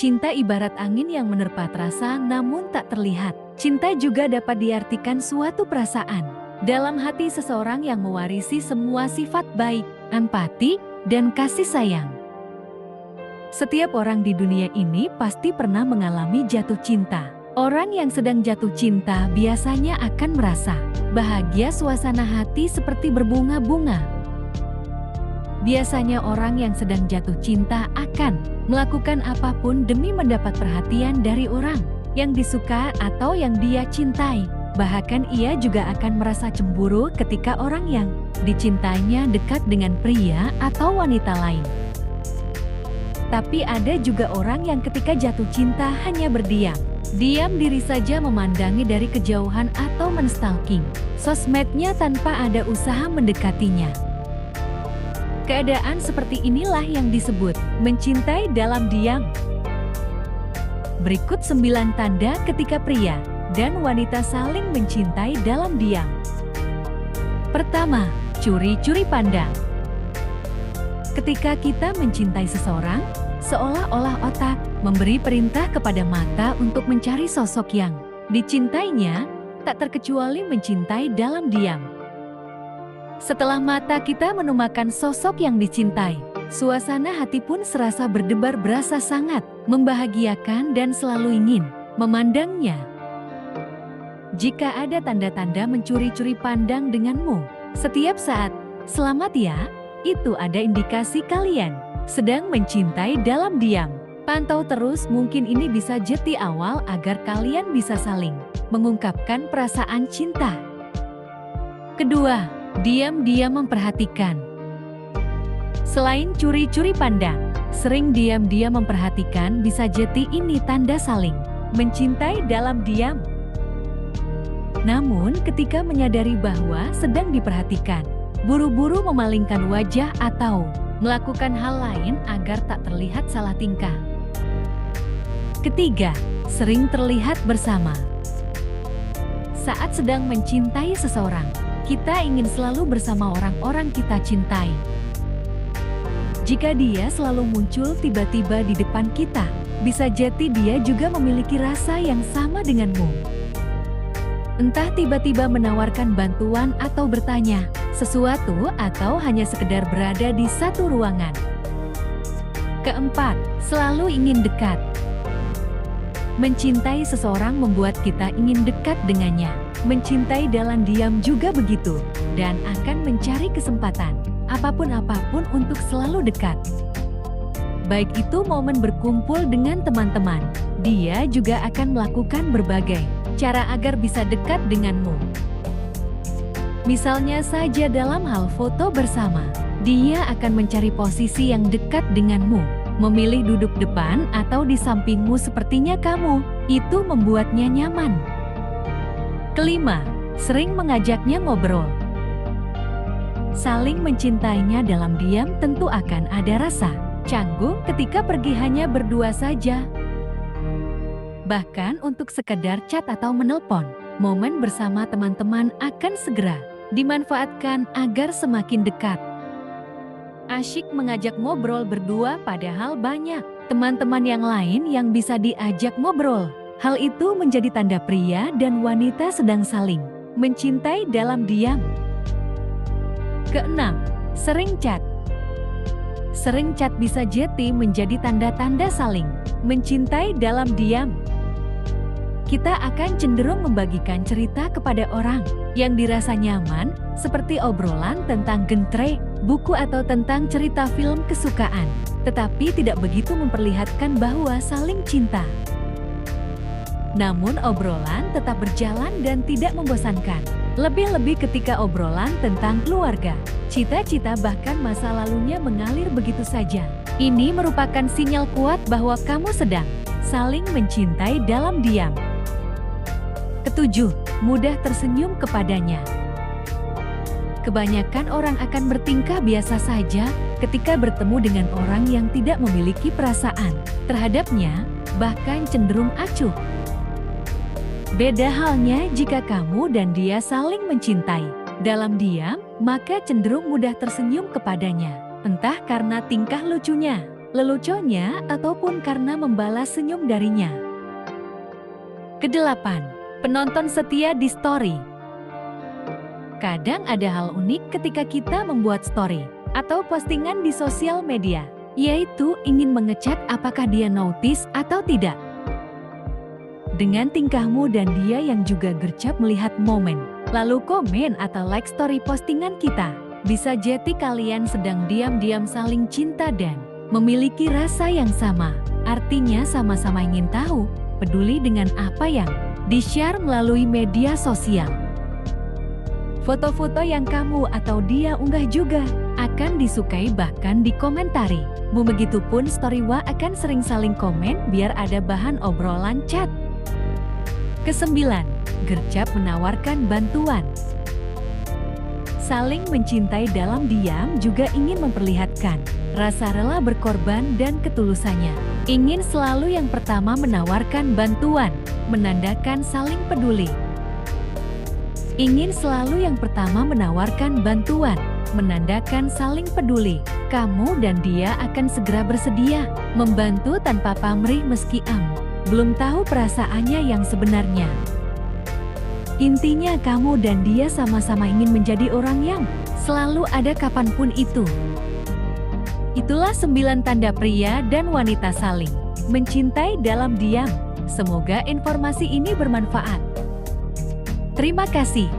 Cinta ibarat angin yang menerpa terasa namun tak terlihat. Cinta juga dapat diartikan suatu perasaan dalam hati seseorang yang mewarisi semua sifat baik, empati, dan kasih sayang. Setiap orang di dunia ini pasti pernah mengalami jatuh cinta. Orang yang sedang jatuh cinta biasanya akan merasa bahagia, suasana hati seperti berbunga-bunga. Biasanya orang yang sedang jatuh cinta akan melakukan apapun demi mendapat perhatian dari orang yang disuka atau yang dia cintai. Bahkan ia juga akan merasa cemburu ketika orang yang dicintainya dekat dengan pria atau wanita lain. Tapi ada juga orang yang ketika jatuh cinta hanya berdiam diri saja, memandangi dari kejauhan atau menstalking sosmednya tanpa ada usaha mendekatinya. Keadaan seperti inilah yang disebut mencintai dalam diam. Berikut 9 tanda ketika pria dan wanita saling mencintai dalam diam. Pertama, curi-curi pandang. Ketika kita mencintai seseorang, seolah-olah otak memberi perintah kepada mata untuk mencari sosok yang dicintainya, tak terkecuali mencintai dalam diam. Setelah mata kita menemukan sosok yang dicintai, suasana hati pun serasa berdebar, berasa sangat membahagiakan dan selalu ingin memandangnya. Jika ada tanda-tanda mencuri-curi pandang denganmu setiap saat, selamat ya, itu ada indikasi kalian sedang mencintai dalam diam. Pantau terus, mungkin ini bisa jadi awal agar kalian bisa saling mengungkapkan perasaan cinta. Kedua, diam-diam memperhatikan. Selain curi-curi pandang, sering diam-diam memperhatikan bisa jadi ini tanda saling mencintai dalam diam. Namun ketika menyadari bahwa sedang diperhatikan, buru-buru memalingkan wajah atau melakukan hal lain agar tak terlihat salah tingkah. Ketiga, sering terlihat bersama. Saat sedang mencintai seseorang, kita ingin selalu bersama orang-orang kita cintai. Jika dia selalu muncul tiba-tiba di depan kita, bisa jadi dia juga memiliki rasa yang sama denganmu. Entah tiba-tiba menawarkan bantuan atau bertanya sesuatu atau hanya sekedar berada di satu ruangan. Keempat, selalu ingin dekat. Mencintai seseorang membuat kita ingin dekat dengannya. Mencintai dalam diam juga begitu, dan akan mencari kesempatan apapun untuk selalu dekat. Baik itu momen berkumpul dengan teman-teman, dia juga akan melakukan berbagai cara agar bisa dekat denganmu. Misalnya saja dalam hal foto bersama, dia akan mencari posisi yang dekat denganmu, memilih duduk depan atau di sampingmu sepertinya kamu, itu membuatnya nyaman. Kelima, sering mengajaknya ngobrol. Saling mencintainya dalam diam tentu akan ada rasa canggung ketika pergi hanya berdua saja. Bahkan untuk sekedar chat atau menelpon, momen bersama teman-teman akan segera dimanfaatkan agar semakin dekat. Asyik mengajak ngobrol berdua padahal banyak teman-teman yang lain yang bisa diajak ngobrol. Hal itu menjadi tanda pria dan wanita sedang saling mencintai dalam diam. Keenam, sering chat. Sering chat bisa jadi menjadi tanda-tanda saling mencintai dalam diam. Kita akan cenderung membagikan cerita kepada orang yang dirasa nyaman, seperti obrolan tentang genre, buku atau tentang cerita film kesukaan, tetapi tidak begitu memperlihatkan bahwa saling cinta. Namun obrolan tetap berjalan dan tidak membosankan. Lebih-lebih ketika obrolan tentang keluarga, cita-cita bahkan masa lalunya mengalir begitu saja. Ini merupakan sinyal kuat bahwa kamu sedang saling mencintai dalam diam. Ketujuh, mudah tersenyum kepadanya. Kebanyakan orang akan bertingkah biasa saja ketika bertemu dengan orang yang tidak memiliki perasaan terhadapnya, bahkan cenderung acuh. Beda halnya jika kamu dan dia saling mencintai dalam diam, maka cenderung mudah tersenyum kepadanya, entah karena tingkah lucunya, leluconnya, ataupun karena membalas senyum darinya. Kedelapan, penonton setia di story. Kadang ada hal unik ketika kita membuat story atau postingan di sosial media, yaitu ingin mengecek apakah dia notice atau tidak. Dengan tingkahmu dan dia yang juga gercep melihat momen, lalu komen atau like story postingan kita, bisa jadi kalian sedang diam-diam saling cinta dan memiliki rasa yang sama. Artinya sama-sama ingin tahu, peduli dengan apa yang di-share melalui media sosial. Foto-foto yang kamu atau dia unggah juga akan disukai bahkan dikomentari. Begitupun story akan sering saling komen biar ada bahan obrolan chat. Kesembilan, gercep menawarkan bantuan. Saling mencintai dalam diam juga ingin memperlihatkan rasa rela berkorban dan ketulusannya. Ingin selalu yang pertama menawarkan bantuan, menandakan saling peduli. Ingin selalu yang pertama menawarkan bantuan, menandakan saling peduli. Kamu dan dia akan segera bersedia membantu tanpa pamrih meski belum tahu perasaannya yang sebenarnya. Intinya kamu dan dia sama-sama ingin menjadi orang yang selalu ada kapanpun itu. Itulah 9 tanda pria dan wanita saling mencintai dalam diam. Semoga informasi ini bermanfaat. Terima kasih.